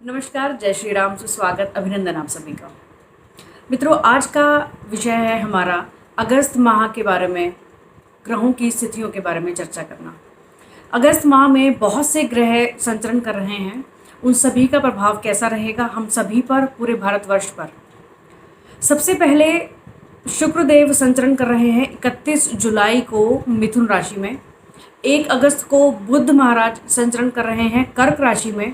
नमस्कार, जय श्री राम, सुस्वागत, अभिनंदन आप सभी का। मित्रों, आज का विषय है हमारा अगस्त माह के बारे में, ग्रहों की स्थितियों के बारे में चर्चा करना। अगस्त माह में बहुत से ग्रह संचरण कर रहे हैं, उन सभी का प्रभाव कैसा रहेगा हम सभी पर, पूरे भारतवर्ष पर। सबसे पहले शुक्रदेव संचरण कर रहे हैं 31 जुलाई को मिथुन राशि में। 1 अगस्त को बुध महाराज संचरण कर रहे हैं कर्क राशि में,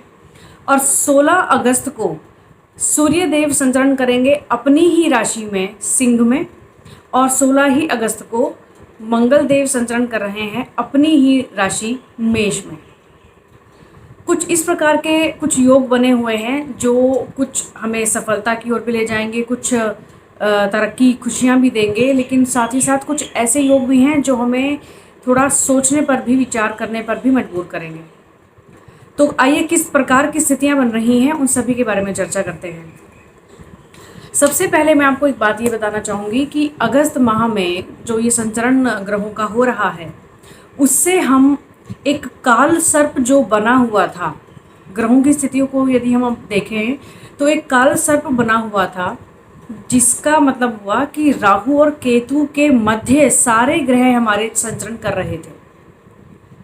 और 16 अगस्त को सूर्यदेव संचरण करेंगे अपनी ही राशि में सिंह में, और 16 ही अगस्त को मंगल देव संचरण कर रहे हैं अपनी ही राशि मेष में। कुछ इस प्रकार के कुछ योग बने हुए हैं जो कुछ हमें सफलता की ओर भी ले जाएंगे, कुछ तरक्की खुशियां भी देंगे, लेकिन साथ ही साथ कुछ ऐसे योग भी हैं जो हमें थोड़ा सोचने पर भी, विचार करने पर भी मजबूर करेंगे। तो आइए किस प्रकार की स्थितियां बन रही हैं उन सभी के बारे में चर्चा करते हैं। सबसे पहले मैं आपको एक बात ये बताना चाहूँगी कि अगस्त माह में जो ये संचरण ग्रहों का हो रहा है, उससे हम एक काल सर्प जो बना हुआ था, ग्रहों की स्थितियों को यदि हम देखें तो एक काल सर्प बना हुआ था, जिसका मतलब हुआ कि राहु और केतु के मध्य सारे ग्रह हमारे संचरण कर रहे थे।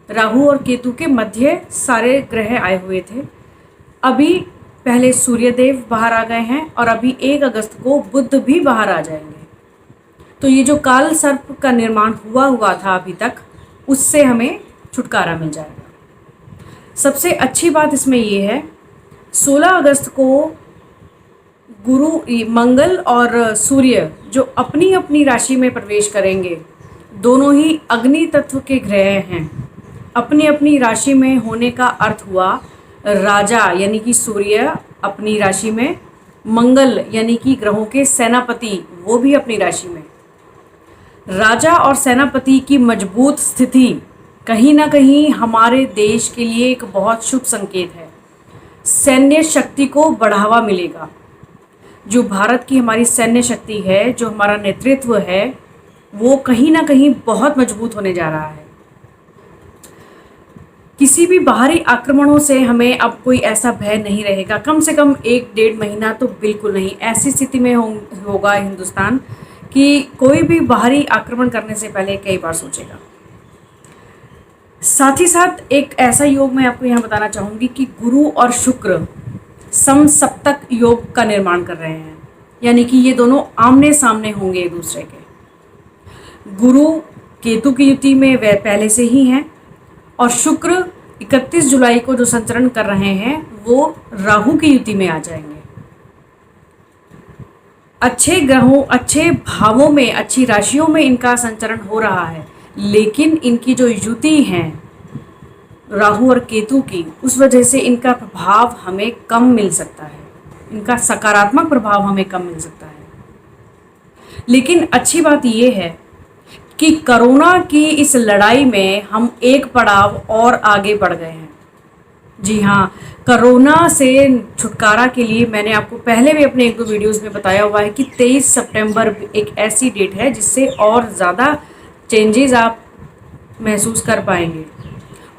राहु और केतु के मध्य सारे ग्रह आए हुए थे। अभी पहले सूर्यदेव बाहर आ गए हैं और अभी 1 अगस्त को बुध भी बाहर आ जाएंगे। तो ये जो काल सर्प का निर्माण हुआ था अभी तक, उससे हमें छुटकारा मिल जाएगा। सबसे अच्छी बात इसमें ये है, 16 अगस्त को गुरु, मंगल और सूर्य जो अपनी अपनी राशि में प्रवेश करेंगे, दोनों ही अग्नि तत्व के ग्रह हैं। अपनी अपनी राशि में होने का अर्थ हुआ राजा यानी कि सूर्य अपनी राशि में, मंगल यानी कि ग्रहों के सेनापति वो भी अपनी राशि में। राजा और सेनापति की मजबूत स्थिति कहीं ना कहीं हमारे देश के लिए एक बहुत शुभ संकेत है। सैन्य शक्ति को बढ़ावा मिलेगा। जो भारत की हमारी सैन्य शक्ति है, जो हमारा नेतृत्व है, वो कहीं ना कहीं बहुत मजबूत होने जा रहा है। किसी भी बाहरी आक्रमणों से हमें अब कोई ऐसा भय नहीं रहेगा, कम से कम 1-1.5 महीना तो बिल्कुल नहीं। ऐसी स्थिति में होगा हिंदुस्तान कि कोई भी बाहरी आक्रमण करने से पहले कई बार सोचेगा। साथ ही साथ एक ऐसा योग मैं आपको यहाँ बताना चाहूँगी कि गुरु और शुक्र समसप्तक योग का निर्माण कर रहे हैं, यानी कि ये दोनों आमने सामने होंगे एक दूसरे के। गुरु केतु की युति में वे पहले से ही हैं, और शुक्र 31 जुलाई को जो संचरण कर रहे हैं वो राहु की युति में आ जाएंगे। अच्छे ग्रहों, अच्छे भावों में, अच्छी राशियों में इनका संचरण हो रहा है, लेकिन इनकी जो युति है राहु और केतु की, उस वजह से इनका प्रभाव हमें कम मिल सकता है, इनका सकारात्मक प्रभाव हमें कम मिल सकता है। लेकिन अच्छी बात ये है कि कोरोना की इस लड़ाई में हम एक पड़ाव और आगे बढ़ गए हैं। जी हाँ, कोरोना से छुटकारा के लिए मैंने आपको पहले भी अपने 1-2 वीडियोस में बताया हुआ है कि 23 सितंबर एक ऐसी डेट है जिससे और ज़्यादा चेंजेस आप महसूस कर पाएंगे,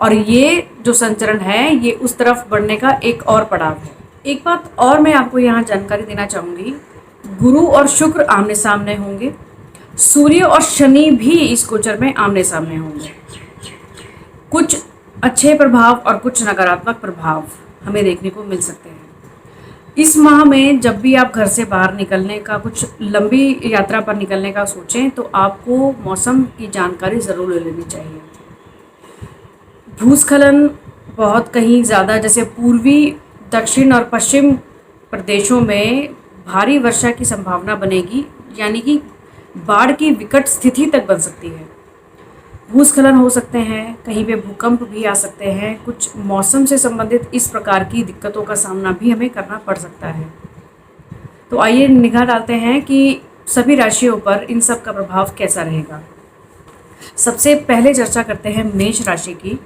और ये जो संचरण है ये उस तरफ बढ़ने का एक और पड़ाव है। एक बात और मैं आपको यहाँ जानकारी देना चाहूँगी, गुरु और शुक्र आमने सामने होंगे, सूर्य और शनि भी इस गोचर में आमने सामने होंगे। कुछ अच्छे प्रभाव और कुछ नकारात्मक प्रभाव हमें देखने को मिल सकते हैं। इस माह में जब भी आप घर से बाहर निकलने का, कुछ लंबी यात्रा पर निकलने का सोचें तो आपको मौसम की जानकारी ज़रूर ले लेनी चाहिए। भूस्खलन बहुत कहीं ज़्यादा, जैसे पूर्वी, दक्षिण और पश्चिम प्रदेशों में भारी वर्षा की संभावना बनेगी, यानी कि बाढ़ की विकट स्थिति तक बन सकती है। भूस्खलन हो सकते हैं, कहीं पे भूकंप भी आ सकते हैं। कुछ मौसम से संबंधित इस प्रकार की दिक्कतों का सामना भी हमें करना पड़ सकता है। तो आइए निगाह डालते हैं कि सभी राशियों पर इन सब का प्रभाव कैसा रहेगा। सबसे पहले चर्चा करते हैं मेष राशि की।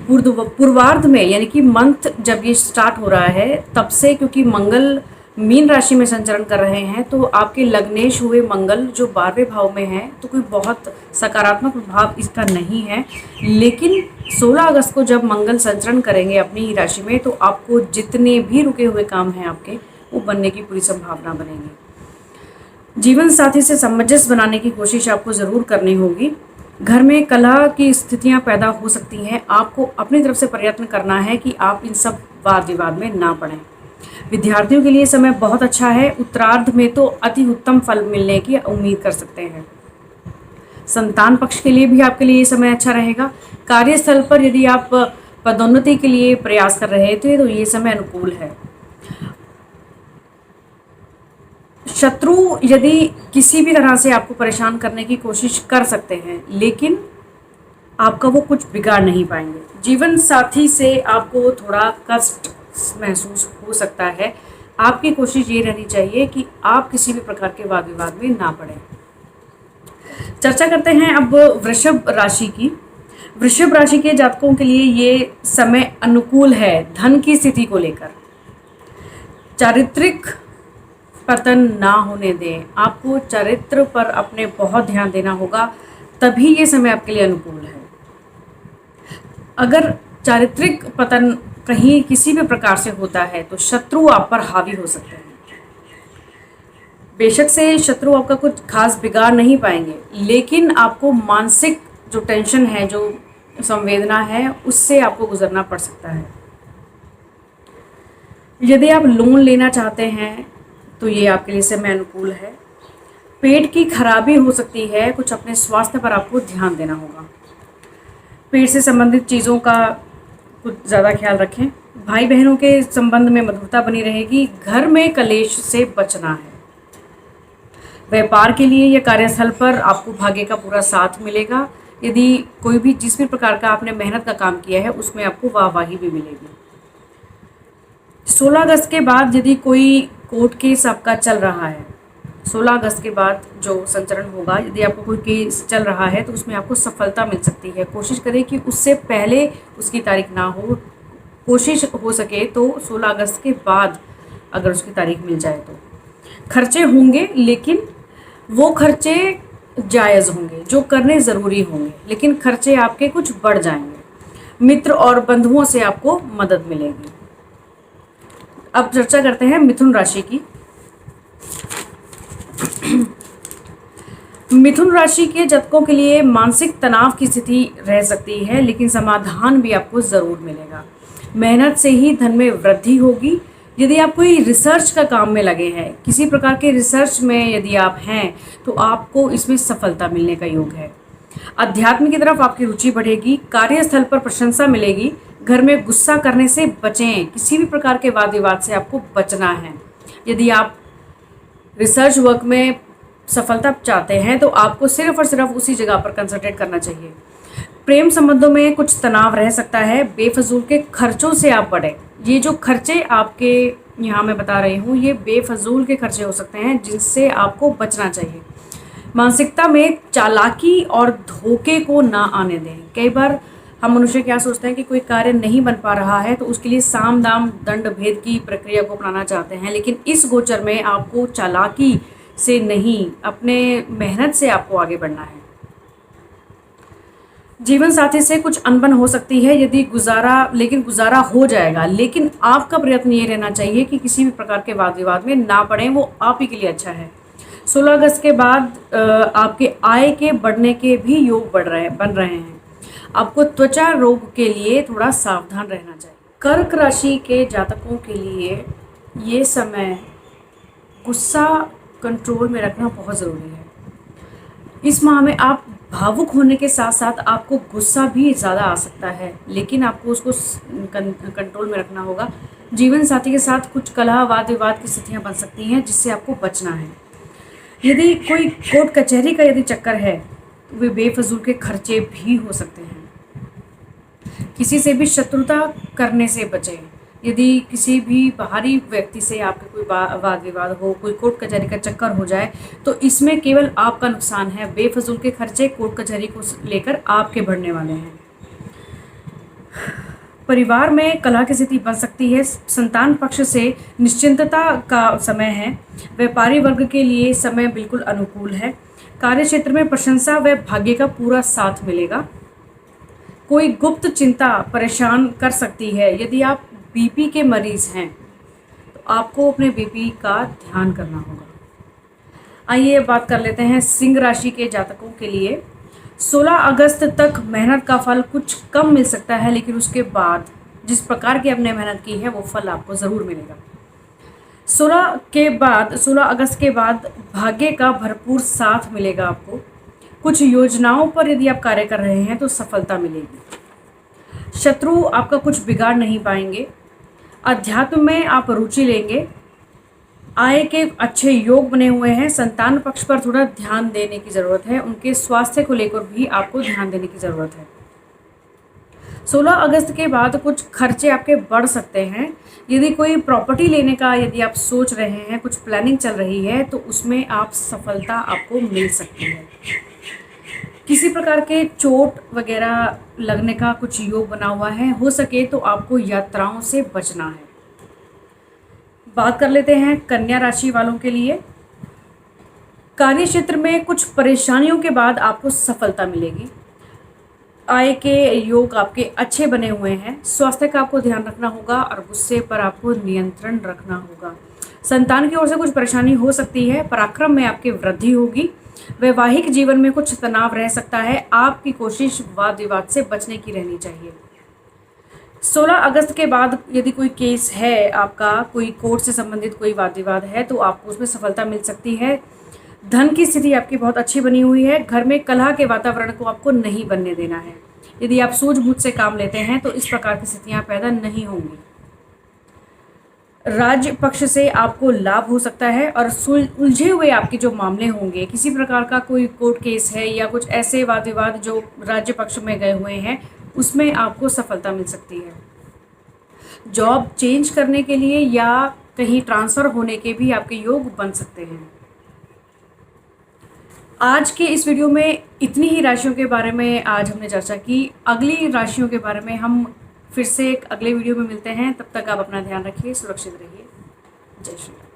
पूर्वार्ध में, यानी कि मंथ जब ये स्टार्ट हो रहा है तब से, क्योंकि मंगल मीन राशि में संचरण कर रहे हैं, तो आपके लग्नेश हुए मंगल जो 12वें भाव में है, तो कोई बहुत सकारात्मक प्रभाव इसका नहीं है। लेकिन 16 अगस्त को जब मंगल संचरण करेंगे अपनी ही राशि में, तो आपको जितने भी रुके हुए काम हैं आपके, वो बनने की पूरी संभावना बनेगी। जीवन साथी से सामंजस्य बनाने की कोशिश आपको ज़रूर करनी होगी। घर में कलह की स्थितियां पैदा हो सकती हैं। आपको अपनी तरफ से प्रयत्न करना है कि आप इन सब वाद विवाद में ना पड़ें। विद्यार्थियों के लिए समय बहुत अच्छा है। उत्तरार्ध में तो अति उत्तम फल मिलने की उम्मीद कर सकते हैं। संतान पक्ष के लिए भी आपके लिए ये समय अच्छा रहेगा। कार्यस्थल पर यदि आप पदोन्नति के लिए प्रयास कर रहे थे तो ये समय अनुकूल है। शत्रु यदि किसी भी तरह से आपको परेशान करने की कोशिश कर सकते हैं, लेकिन आपका वो कुछ बिगाड़ नहीं पाएंगे। जीवन साथी से आपको थोड़ा कष्ट महसूस हो सकता है। आपकी कोशिश ये रहनी चाहिए कि आप किसी भी प्रकार के वाद विवाद में ना पड़ें। चर्चा करते हैं अब वृषभ राशि की। वृषभ राशि के जातकों के लिए ये समय अनुकूल है धन की स्थिति को लेकर। चारित्रिक पतन ना होने दें। आपको चरित्र पर अपने बहुत ध्यान देना होगा, तभी ये समय आपके लिए अनुकूल है। अगर चारित्रिक पतन कहीं किसी भी प्रकार से होता है तो शत्रु आप पर हावी हो सकते हैं। बेशक से शत्रु आपका कुछ खास बिगाड़ नहीं पाएंगे, लेकिन आपको मानसिक जो टेंशन है, जो संवेदना है, उससे आपको गुजरना पड़ सकता है। यदि आप लोन लेना चाहते हैं तो ये आपके लिए समय अनुकूल है। पेट की खराबी हो सकती है, कुछ अपने स्वास्थ्य पर आपको ध्यान देना होगा। पेट से संबंधित चीज़ों का कुछ ज़्यादा ख्याल रखें। भाई बहनों के संबंध में मधुरता बनी रहेगी। घर में कलेश से बचना है। व्यापार के लिए या कार्यस्थल पर आपको भाग्य का पूरा साथ मिलेगा। यदि कोई भी जिस भी प्रकार का आपने मेहनत का काम किया है उसमें आपको वाहवाही भी मिलेगी। 16 अगस्त के बाद यदि कोई कोर्ट केस आपका चल रहा है, 16 अगस्त के बाद जो संचरण होगा, यदि आपको कोई केस चल रहा है तो उसमें आपको सफलता मिल सकती है। कोशिश करें कि उससे पहले उसकी तारीख ना हो। कोशिश हो सके तो 16 अगस्त के बाद अगर उसकी तारीख मिल जाए तो। खर्चे होंगे, लेकिन वो खर्चे जायज़ होंगे, जो करने ज़रूरी होंगे, लेकिन खर्चे आपके कुछ बढ़ जाएंगे। मित्र और बंधुओं से आपको मदद मिलेगी। अब चर्चा करते हैं मिथुन राशि की। मिथुन राशि के जातकों के लिए मानसिक तनाव की स्थिति रह सकती है, लेकिन समाधान भी आपको ज़रूर मिलेगा। मेहनत से ही धन में वृद्धि होगी। यदि आप कोई रिसर्च का काम में लगे हैं, किसी प्रकार के रिसर्च में यदि आप हैं, तो आपको इसमें सफलता मिलने का योग है। अध्यात्म की तरफ आपकी रुचि बढ़ेगी। कार्यस्थल पर प्रशंसा मिलेगी। घर में गुस्सा करने से बचें। किसी भी प्रकार के वाद विवाद से आपको बचना है। यदि आप रिसर्च वर्क में सफलता चाहते हैं तो आपको सिर्फ और सिर्फ उसी जगह पर कंसंट्रेट करना चाहिए। प्रेम संबंधों में कुछ तनाव रह सकता है। बेफजूल के खर्चों से आप बढ़ें। ये जो खर्चे आपके यहाँ मैं बता रही हूँ, ये बेफजूल के खर्चे हो सकते हैं जिनसे आपको बचना चाहिए। मानसिकता में चालाकी और धोखे को ना आने दें। कई बार हम मनुष्य क्या सोचते हैं कि कोई कार्य नहीं बन पा रहा है तो उसके लिए साम दाम दंड भेद की प्रक्रिया को अपनाना चाहते हैं, लेकिन इस गोचर में आपको चालाकी से नहीं, अपने मेहनत से आपको आगे बढ़ना है। जीवन साथी से कुछ अनबन हो सकती है, यदि गुजारा हो जाएगा, लेकिन आपका प्रयत्न ये रहना चाहिए कि किसी भी प्रकार के वाद विवाद में ना पड़ें। वो आप ही के लिए अच्छा है। 16 अगस्त के बाद आपके आय के बढ़ने के भी योग बन रहे हैं। आपको त्वचा रोग के लिए थोड़ा सावधान रहना चाहिए। कर्क राशि के जातकों के लिए ये समय गुस्सा कंट्रोल में रखना बहुत ज़रूरी है। इस माह में आप भावुक होने के साथ साथ आपको गुस्सा भी ज़्यादा आ सकता है, लेकिन आपको उसको कंट्रोल में रखना होगा। जीवन साथी के साथ कुछ कलह वाद विवाद की स्थितियाँ बन सकती हैं, जिससे आपको बचना है। यदि कोई कोर्ट कचहरी का यदि चक्कर है तो वे बेफजूल के खर्चे भी हो सकते हैं। किसी से भी शत्रुता करने से बचें। यदि किसी भी बाहरी व्यक्ति से आपके कोई वाद विवाद हो, कोई कोर्ट कचहरी का चक्कर हो जाए, तो इसमें केवल आपका नुकसान है। बेफजूल के खर्चे कोर्ट कचहरी को लेकर आपके बढ़ने वाले हैं। परिवार में कलह की स्थिति बन सकती है। संतान पक्ष से निश्चिंतता का समय है। व्यापारी वर्ग के लिए समय बिल्कुल अनुकूल है। कार्यक्षेत्र में प्रशंसा व भाग्य का पूरा साथ मिलेगा। कोई गुप्त चिंता परेशान कर सकती है। यदि आप बीपी के मरीज़ हैं तो आपको अपने बीपी का ध्यान करना होगा। आइए अब बात कर लेते हैं सिंह राशि के जातकों के लिए। 16 अगस्त तक मेहनत का फल कुछ कम मिल सकता है, लेकिन उसके बाद जिस प्रकार की आपने मेहनत की है वो फल आपको ज़रूर मिलेगा। 16 अगस्त के बाद भाग्य का भरपूर साथ मिलेगा आपको। कुछ योजनाओं पर यदि आप कार्य कर रहे हैं तो सफलता मिलेगी। शत्रु आपका कुछ बिगाड़ नहीं पाएंगे। अध्यात्म में आप रुचि लेंगे। आय के अच्छे योग बने हुए हैं। संतान पक्ष पर थोड़ा ध्यान देने की ज़रूरत है। उनके स्वास्थ्य को लेकर भी आपको ध्यान देने की ज़रूरत है। 16 अगस्त के बाद कुछ खर्चे आपके बढ़ सकते हैं। यदि कोई प्रॉपर्टी लेने का यदि आप सोच रहे हैं, कुछ प्लानिंग चल रही है, तो उसमें आप सफलता आपको मिल सकती है। किसी प्रकार के चोट वगैरह लगने का कुछ योग बना हुआ है। हो सके तो आपको यात्राओं से बचना है। बात कर लेते हैं कन्या राशि वालों के लिए। कार्य क्षेत्र में कुछ परेशानियों के बाद आपको सफलता मिलेगी। आय के योग आपके अच्छे बने हुए हैं। स्वास्थ्य का आपको ध्यान रखना होगा और गुस्से पर आपको नियंत्रण रखना होगा। संतान की ओर से कुछ परेशानी हो सकती है। पराक्रम में आपकी वृद्धि होगी। वैवाहिक जीवन में कुछ तनाव रह सकता है। आपकी कोशिश वाद विवाद से बचने की रहनी चाहिए। 16 अगस्त के बाद यदि कोई केस है आपका, कोई कोर्ट से संबंधित कोई वाद विवाद है, तो आपको उसमें सफलता मिल सकती है। धन की स्थिति आपकी बहुत अच्छी बनी हुई है। घर में कलह के वातावरण को आपको नहीं बनने देना है। यदि आप सूझबूझ से काम लेते हैं तो इस प्रकार की स्थितियां पैदा नहीं होंगी। राज्य पक्ष से आपको लाभ हो सकता है और उलझे हुए आपके जो मामले होंगे, किसी प्रकार का कोई कोर्ट केस है या कुछ ऐसे वाद विवाद जो राज्य पक्ष में गए हुए हैं, उसमें आपको सफलता मिल सकती है। जॉब चेंज करने के लिए या कहीं ट्रांसफ़र होने के भी आपके योग बन सकते हैं। आज के इस वीडियो में इतनी ही राशियों के बारे में आज हमने चर्चा की। अगली राशियों के बारे में हम फिर से एक अगले वीडियो में मिलते हैं। तब तक आप अपना ध्यान रखिए, सुरक्षित रहिए। जय श्री राम।